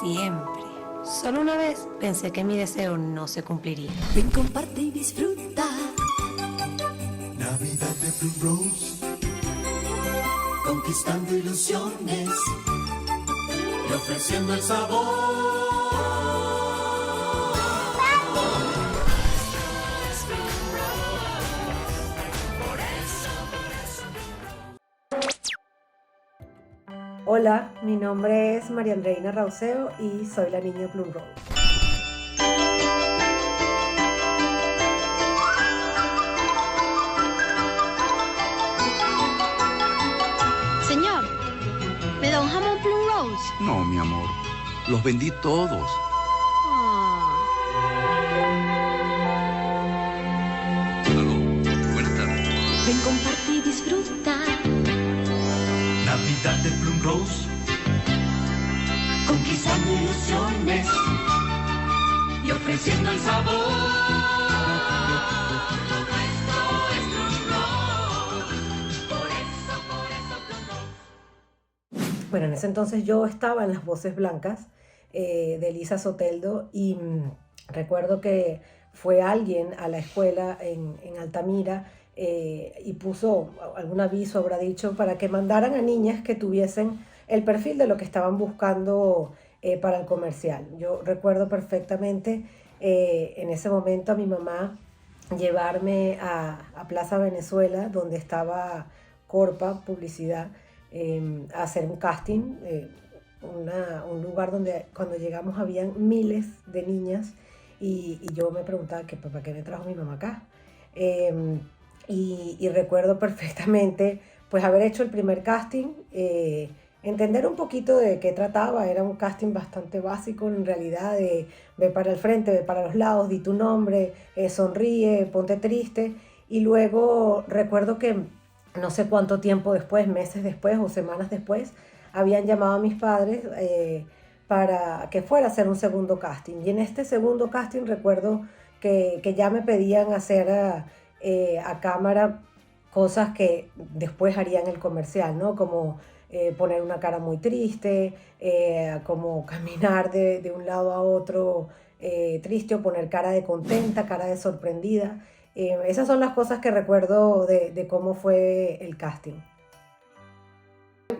siempre. Solo una vez pensé que mi deseo no se cumpliría. Ven, comparte y disfruta. Navidad de Primrose, conquistando ilusiones y ofreciendo el sabor. Hola, mi nombre es María Andreina Rauseo y soy la niña Plum Rose. Señor, ¿me da un jamón Plum Rose? No, mi amor, los vendí todos. Aló, buenas tardes. Ven, comparte y disfruta. Navidad de Plum Rose, conquistando ilusiones y ofreciendo el sabor. Lo nuestro es Plum Rose, por eso Plum Rose. Bueno, en ese entonces yo estaba en Las Voces Blancas de Elisa Soteldo y recuerdo que fue alguien a la escuela en Altamira y puso algún aviso, habrá dicho, para que mandaran a niñas que tuviesen el perfil de lo que estaban buscando para el comercial. Yo recuerdo perfectamente en ese momento a mi mamá llevarme a Plaza Venezuela, donde estaba Corpa Publicidad, a hacer un casting, un lugar donde cuando llegamos habían miles de niñas y yo me preguntaba ¿para qué me trajo mi mamá acá? Y recuerdo perfectamente pues haber hecho el primer casting, entender un poquito de qué trataba. Era un casting bastante básico en realidad, de ve para el frente, ve para los lados, di tu nombre, sonríe, ponte triste. Y luego recuerdo que no sé cuánto tiempo después, meses después o semanas después, habían llamado a mis padres para que fuera a hacer un segundo casting. Y en este segundo casting recuerdo que ya me pedían hacer a cámara cosas que después harían el comercial, ¿no? Como poner una cara muy triste, como caminar de un lado a otro triste, o poner cara de contenta, cara de sorprendida. Esas son las cosas que recuerdo de cómo fue el casting.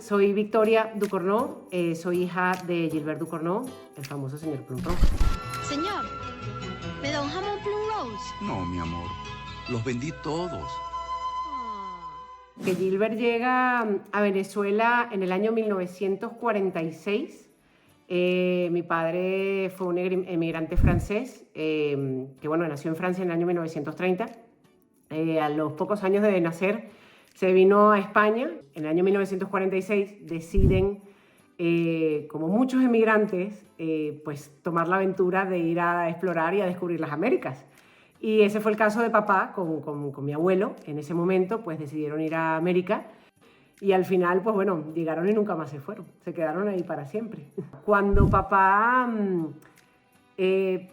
Soy Victoria Ducornau, soy hija de Gilbert Ducornau, el famoso señor Plum Rose. Señor, ¿me da un jamón Plum Rose? No, mi amor, los vendí todos. Que Gilbert llega a Venezuela en el año 1946. Mi padre fue un emigrante francés que nació en Francia en el año 1930. A los pocos años de nacer se vino a España. En el año 1946 deciden, como muchos emigrantes, pues tomar la aventura de ir a explorar y a descubrir las Américas. Y ese fue el caso de papá con mi abuelo. En ese momento pues decidieron ir a América y al final pues llegaron y nunca más se fueron. Se quedaron ahí para siempre. Cuando papá, él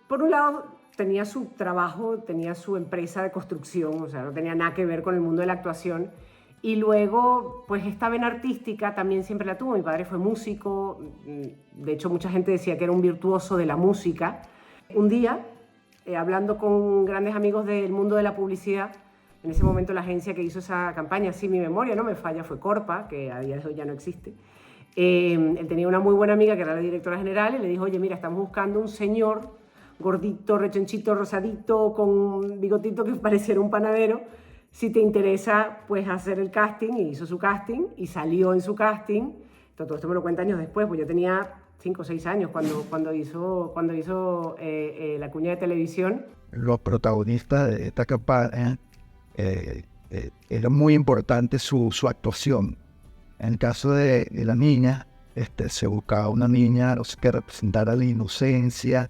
por un lado tenía su trabajo, tenía su empresa de construcción, o sea, no tenía nada que ver con el mundo de la actuación. Y luego, pues esta vena artística también siempre la tuvo. Mi padre fue músico, de hecho mucha gente decía que era un virtuoso de la música. Un día, hablando con grandes amigos del mundo de la publicidad, en ese momento la agencia que hizo esa campaña, si mi memoria no me falla, fue Corpa, que a día de hoy ya no existe. Él tenía una muy buena amiga que era la directora general y le dijo, oye, mira, estamos buscando un señor gordito, rechonchito, rosadito, con un bigotito que pareciera un panadero. Si te interesa, pues hacer el casting. Y hizo su casting y salió en su casting. Todo esto me lo cuenta años después, pues yo tenía 5 o 6 años cuando hizo la cuña de televisión. Los protagonistas de esta campaña era muy importante su actuación. En el caso de la niña, se buscaba una niña que representara la inocencia,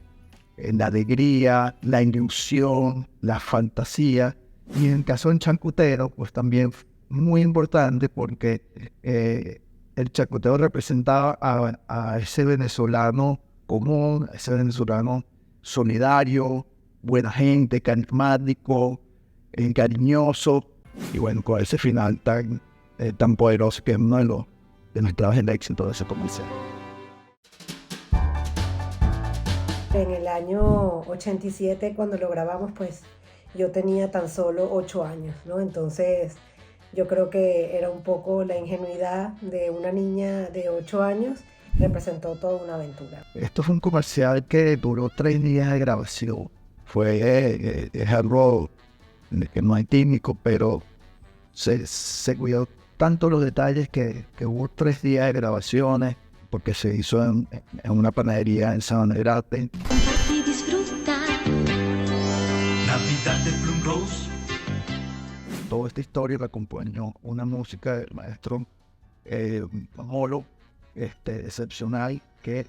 la alegría, la ilusión, la fantasía. Y en el caso del chancutero, pues también muy importante porque el chancutero representaba a ese venezolano común, a ese venezolano solidario, buena gente, carismático, cariñoso, y bueno, con ese final tan poderoso que es uno de los claves del éxito de ese comercial. que en el año 87, cuando lo grabamos, pues yo tenía tan solo 8 años, ¿no? Entonces yo creo que era un poco la ingenuidad de una niña de 8 años, representó toda una aventura. Esto fue un comercial que duró 3 días de grabación. Es algo que no hay químico, pero se cuidó tanto los detalles que hubo 3 días de grabaciones, porque se hizo en una panadería en Sabana Grande. Comparte y disfruta. Navidad de Plum Rose. Toda esta historia la acompañó una música del maestro Molo, excepcional, que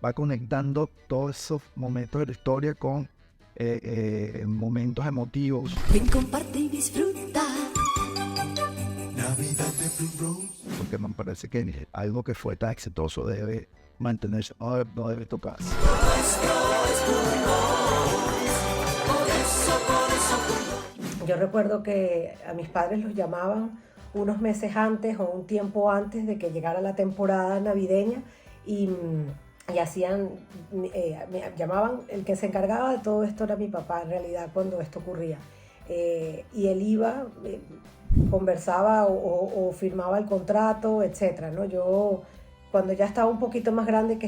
va conectando todos esos momentos de la historia con momentos emotivos. Ven, comparte y disfruta. Navidad de Plum Rose. Porque me parece que algo que fue tan exitoso debe mantenerse, no debe tocarse. Yo recuerdo que a mis padres los llamaban unos meses antes o un tiempo antes de que llegara la temporada navideña y hacían, me llamaban, el que se encargaba de todo esto era mi papá en realidad cuando esto ocurría. Y él iba, conversaba o firmaba el contrato, etcétera, ¿no? Yo, cuando ya estaba un poquito más grande,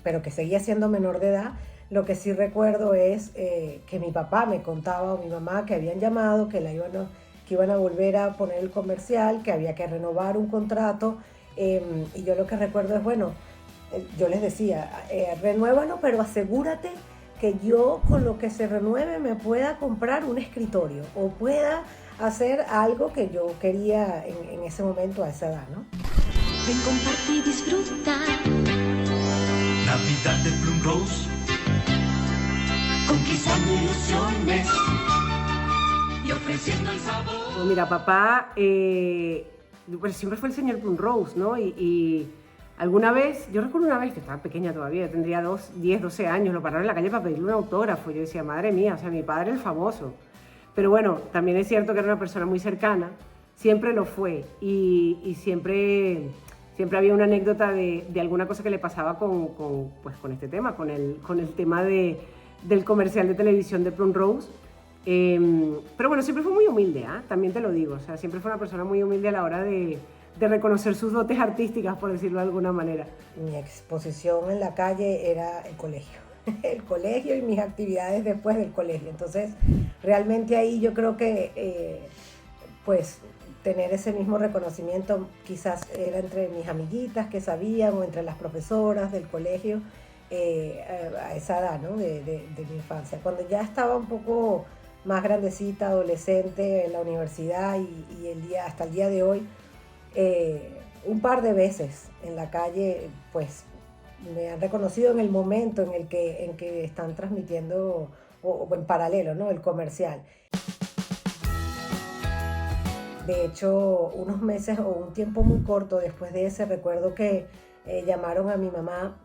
pero que seguía siendo menor de edad, lo que sí recuerdo es que mi papá me contaba, o mi mamá, que habían llamado, que iban a volver a poner el comercial, que había que renovar un contrato, y yo lo que recuerdo es, bueno, yo les decía, renuévalo, pero asegúrate que yo con lo que se renueve me pueda comprar un escritorio o pueda hacer algo que yo quería en ese momento a esa edad, ¿no? Ven, comparte y disfruta. Navidad de Plum Rose. Conquistando ilusiones y ofreciendo el sabor. Pues mira, papá pues siempre fue el señor Plum Rose, ¿no? Y alguna vez, yo recuerdo una vez que estaba pequeña todavía, tendría 10, 12 años, lo pararon en la calle para pedirle un autógrafo. Yo decía, madre mía, o sea, mi padre es famoso. Pero bueno, también es cierto que era una persona muy cercana, siempre lo fue. Y siempre había una anécdota de alguna cosa que le pasaba con este tema, con el tema del comercial de televisión de Plum Rose. Pero bueno, siempre fue muy humilde, también te lo digo. O sea, siempre fue una persona muy humilde a la hora de reconocer sus dotes artísticas, por decirlo de alguna manera. Mi exposición en la calle era el colegio. El colegio y mis actividades después del colegio. Entonces, realmente ahí yo creo que, pues, tener ese mismo reconocimiento quizás era entre mis amiguitas que sabían o entre las profesoras del colegio a esa edad, ¿no? de mi infancia. Cuando ya estaba un poco más grandecita, adolescente, en la universidad y hasta el día de hoy, un par de veces en la calle, pues, me han reconocido en el momento en el que están transmitiendo o en paralelo, ¿no? El comercial. De hecho, unos meses o un tiempo muy corto después de ese, recuerdo que llamaron a mi mamá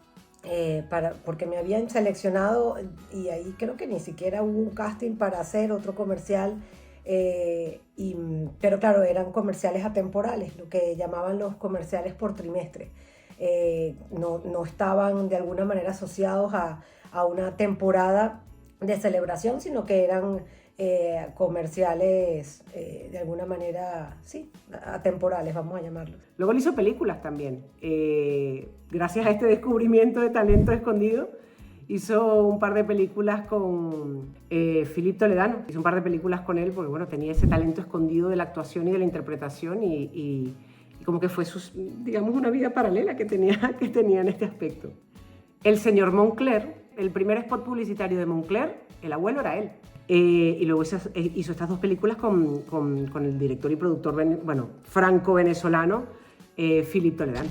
porque me habían seleccionado y ahí creo que ni siquiera hubo un casting para hacer otro comercial. Pero claro, eran comerciales atemporales, lo que llamaban los comerciales por trimestre. No estaban de alguna manera asociados a una temporada de celebración, sino que eran comerciales de alguna manera, sí, atemporales, vamos a llamarlos. Luego él hizo películas también. Gracias a este descubrimiento de talento escondido, hizo un par de películas con Philippe Toledano. Hizo un par de películas con él porque, bueno, tenía ese talento escondido de la actuación y de la interpretación y como que fue digamos, una vida paralela que tenía en este aspecto. El señor Moncler, el primer spot publicitario de Moncler, el abuelo era él. Y luego hizo estas 2 películas con el director y productor franco-venezolano Philippe Toledano.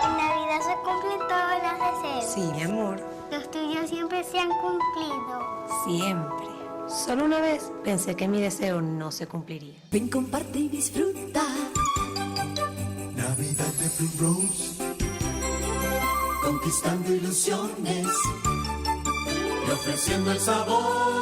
En Navidad se cumplen todos los deseos. Sí, mi amor, Los tuyos siempre se han cumplido. siempre. Solo una vez pensé que mi deseo no se cumpliría. Ven, comparte y disfruta. Navidad de Plum Rose. Conquistando ilusiones y ofreciendo el sabor.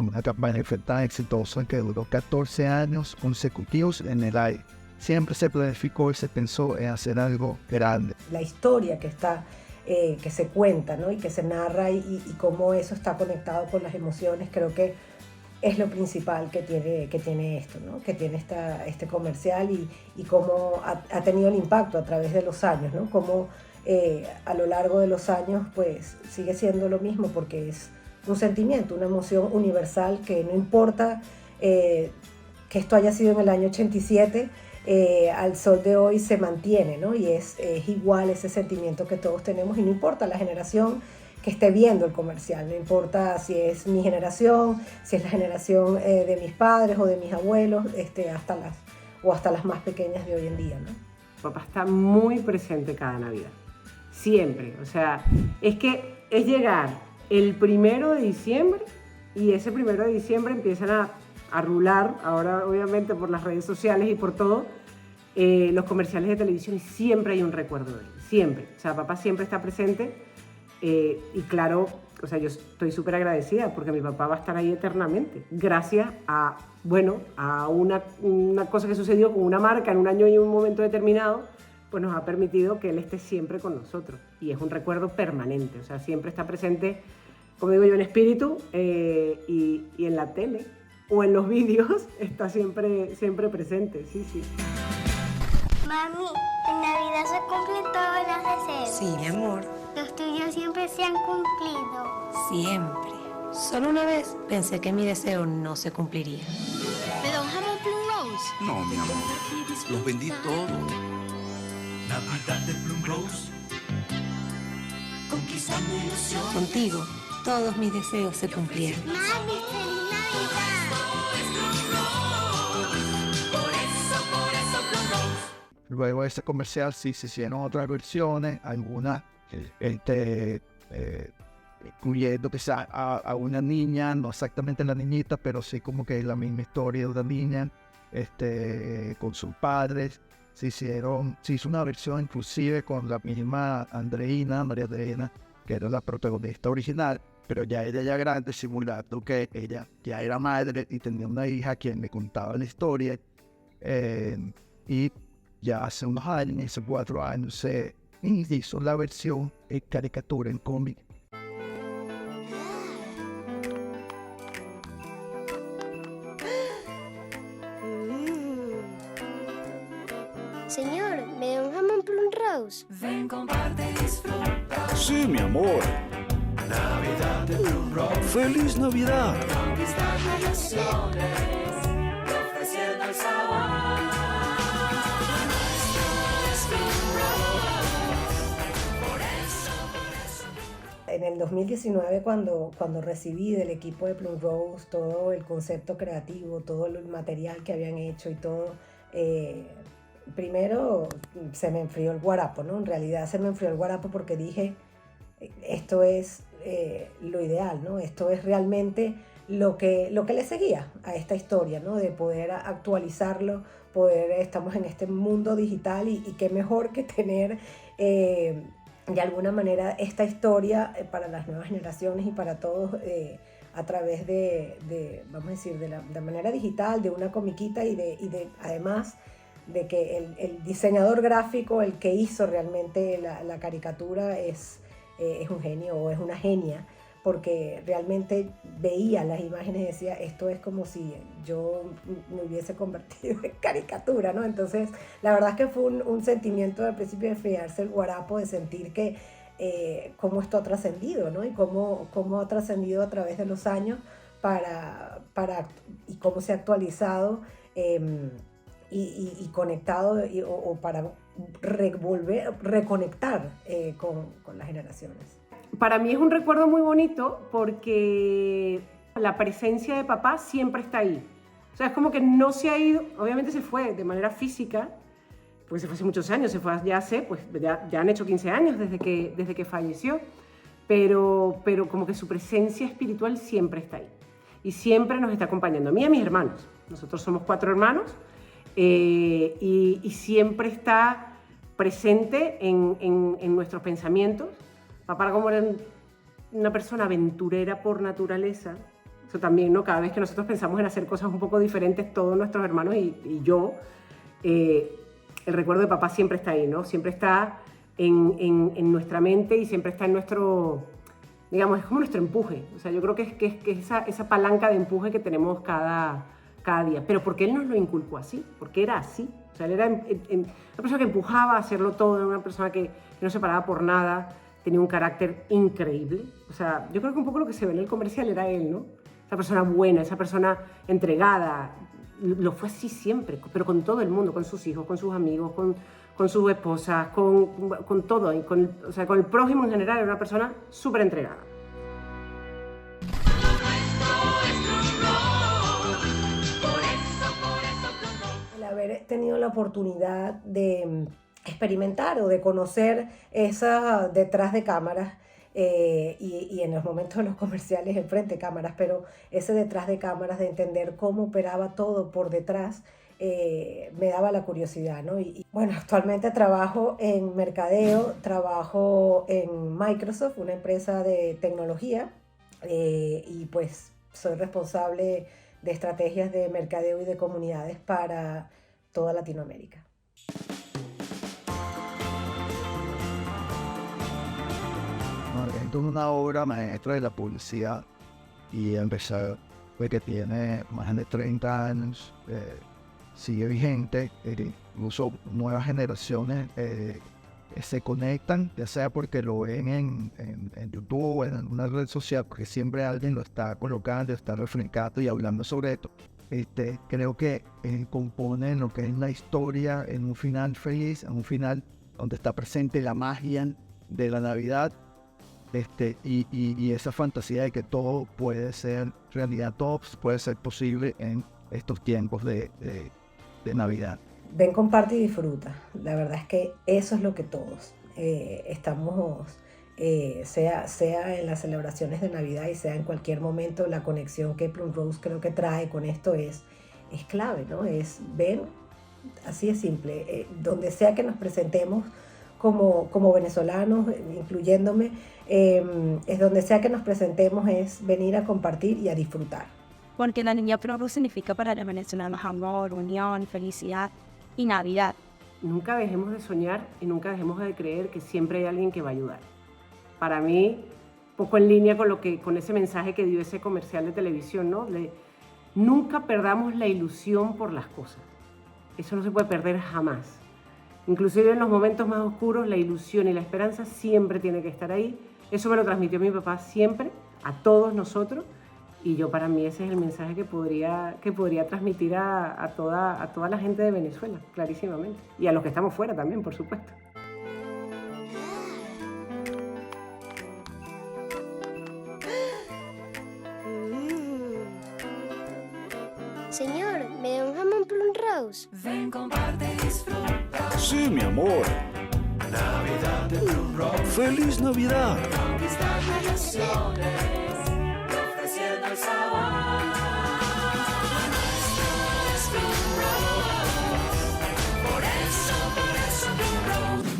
fue una campaña que fue tan exitosa que duró 14 años consecutivos en el aire. Siempre se planificó y se pensó en hacer algo grande. La historia que está, que se cuenta, ¿no? Y que se narra y cómo eso está conectado con las emociones, creo que es lo principal que tiene esto, ¿no? Que tiene este comercial y cómo ha tenido el impacto a través de los años, ¿no? Cómo a lo largo de los años pues sigue siendo lo mismo, porque es un sentimiento, una emoción universal que no importa que esto haya sido en el año 87, al sol de hoy se mantiene, ¿no? Y es igual ese sentimiento que todos tenemos, y no importa la generación que esté viendo el comercial, no importa si es mi generación, si es la generación de mis padres o de mis abuelos, hasta las más pequeñas de hoy en día, ¿no? Papá está muy presente cada Navidad, siempre. O sea, es que es llegar el 1 de diciembre y ese 1 de diciembre empiezan a rular, ahora obviamente por las redes sociales y por todo, los comerciales de televisión, y siempre hay un recuerdo de él, siempre. O sea, papá siempre está presente. Y claro, o sea, yo estoy súper agradecida porque mi papá va a estar ahí eternamente, gracias a, bueno, a una cosa que sucedió con una marca en un año y un momento determinado, pues nos ha permitido que él esté siempre con nosotros. Y es un recuerdo permanente, o sea, siempre está presente, como digo yo, en espíritu, y en la tele o en los vídeos está siempre presente, sí, sí. Mami, en Navidad se cumplen todos los deseos. Sí, mi amor, Los tuyos siempre se han cumplido. siempre. Solo una vez pensé que mi deseo no se cumpliría. ¿Me da un jamón Plum Rose? No, mi amor, los vendí todos. Navidad de Plum Rose. Conquistando ilusiones. Contigo, todos mis deseos se cumplieron. Mami, feliz Navidad. Luego de ese comercial sí se hicieron otras versiones, algunas incluyendo quizás a una niña, no exactamente la niñita, pero sí como que es la misma historia de una niña con sus padres. Se hizo una versión inclusive con la misma María Andreina, que era la protagonista original, pero ya ella ya grande, simulando que ella ya era madre y tenía una hija a quien le contaba la historia. Y ya hace unos años, hace 4 años, se hizo la versión en caricatura, en cómic. Señor, ¿me da un jamón Plum Rose? Ven, comparte y disfruta. Sí, mi amor. Navidad de Plum Rose. ¡Feliz Navidad! Conquistando ilusiones. Ofreciendo el sabor. En el 2019, cuando recibí del equipo de Plum Rose todo el concepto creativo, todo el material que habían hecho y todo, primero se me enfrió el guarapo, ¿no? En realidad se me enfrió el guarapo porque dije, esto es lo ideal, ¿no? Esto es realmente lo que le seguía a esta historia, ¿no? De poder actualizarlo, estamos en este mundo digital y qué mejor que tener de alguna manera esta historia para las nuevas generaciones y para todos a través vamos a decir, de manera digital, de una comiquita y de además de que el diseñador gráfico, el que hizo realmente la caricatura es un genio o es una genia, porque realmente veía las imágenes y decía, esto es como si yo me hubiese convertido en caricatura, ¿no? Entonces, la verdad es que fue un sentimiento al principio de enfriarse el guarapo, de sentir que cómo esto ha trascendido, ¿no? Y cómo ha trascendido a través de los años y cómo se ha actualizado y conectado o para reconectar con las generaciones. Para mí es un recuerdo muy bonito porque la presencia de papá siempre está ahí. O sea, es como que no se ha ido, obviamente se fue de manera física, porque se fue hace muchos años, se fue ya han hecho 15 años desde que falleció, pero como que su presencia espiritual siempre está ahí. Y siempre nos está acompañando, a mí y a mis hermanos. Nosotros somos 4 hermanos y siempre está presente en nuestros pensamientos. Papá, como era una persona aventurera por naturaleza, Eso también, ¿no? Cada vez que nosotros pensamos en hacer cosas un poco diferentes, todos nuestros hermanos y yo, el recuerdo de papá siempre está ahí, ¿no? Siempre está en nuestra mente y siempre está en nuestro, digamos, es como nuestro empuje. O sea, yo creo que es esa palanca de empuje que tenemos cada día. Pero porque él nos lo inculcó así, porque era así. O sea, él era una persona que empujaba a hacerlo todo, era una persona que no se paraba por nada, tenía un carácter increíble. O sea, yo creo que un poco lo que se ve en el comercial era él, ¿no? Esa persona buena, esa persona entregada. Lo fue así siempre, pero con todo el mundo, con sus hijos, con sus amigos, con sus esposas, con todo. O sea, con el prójimo en general, era una persona súper entregada. El haber tenido la oportunidad de experimentar o de conocer esa detrás de cámaras, y en los momentos de los comerciales enfrente de cámaras, pero ese detrás de cámaras, de entender cómo operaba todo por detrás, me daba la curiosidad, ¿no? Y bueno, actualmente trabajo en mercadeo, trabajo en Microsoft, una empresa de tecnología, y pues soy responsable de estrategias de mercadeo y de comunidades para toda Latinoamérica. Esto es una obra maestra de la publicidad y empezar, pues, que tiene más de 30 años, sigue vigente, incluso nuevas generaciones se conectan, ya sea porque lo ven en YouTube o en alguna red social, porque siempre alguien lo está colocando, está refrescando y hablando sobre esto. Creo que compone lo que es la historia en un final feliz, en un final donde está presente la magia de la Navidad. Y esa fantasía de que todo puede ser realidad, todo puede ser posible en estos tiempos de Navidad. Ven, comparte y disfruta. La verdad es que eso es lo que todos estamos, sea en las celebraciones de Navidad y sea en cualquier momento. La conexión que Plum-Rose creo que trae con esto es clave, ¿no? Ven, así es simple, donde sea que nos presentemos como venezolanos, incluyéndome, es donde sea que nos presentemos, es venir a compartir y a disfrutar. Porque la niña Plum-Rose significa para los venezolanos amor, unión, felicidad y Navidad. Nunca dejemos de soñar y nunca dejemos de creer que siempre hay alguien que va a ayudar. Para mí, poco en línea con ese mensaje que dio ese comercial de televisión, ¿no? Nunca perdamos la ilusión por las cosas. Eso no se puede perder jamás. Inclusive en los momentos más oscuros, la ilusión y la esperanza siempre tiene que estar ahí. Eso me lo transmitió mi papá siempre, a todos nosotros, y yo, para mí, ese es el mensaje que podría transmitir a toda la gente de Venezuela, clarísimamente. Y a los que estamos fuera también, por supuesto. Señor, ¿me da un jamón Plum-Rose? Ven, comparte y disfruta. Sí, mi amor. Navidad de Plum-Rose. ¡Feliz Navidad! Conquistando emociones, ofreciendo el sabor. Nuestro es Plum-Rose. Por eso Plum-Rose.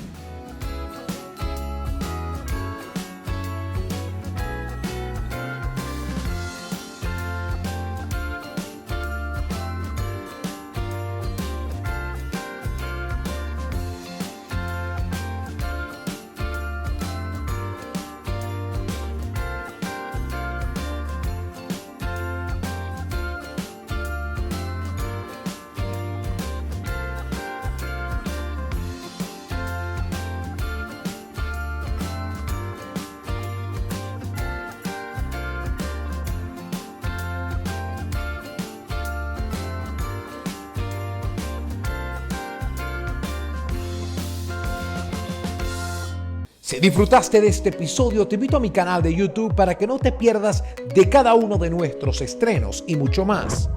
Si disfrutaste de este episodio, te invito a mi canal de YouTube para que no te pierdas de cada uno de nuestros estrenos y mucho más.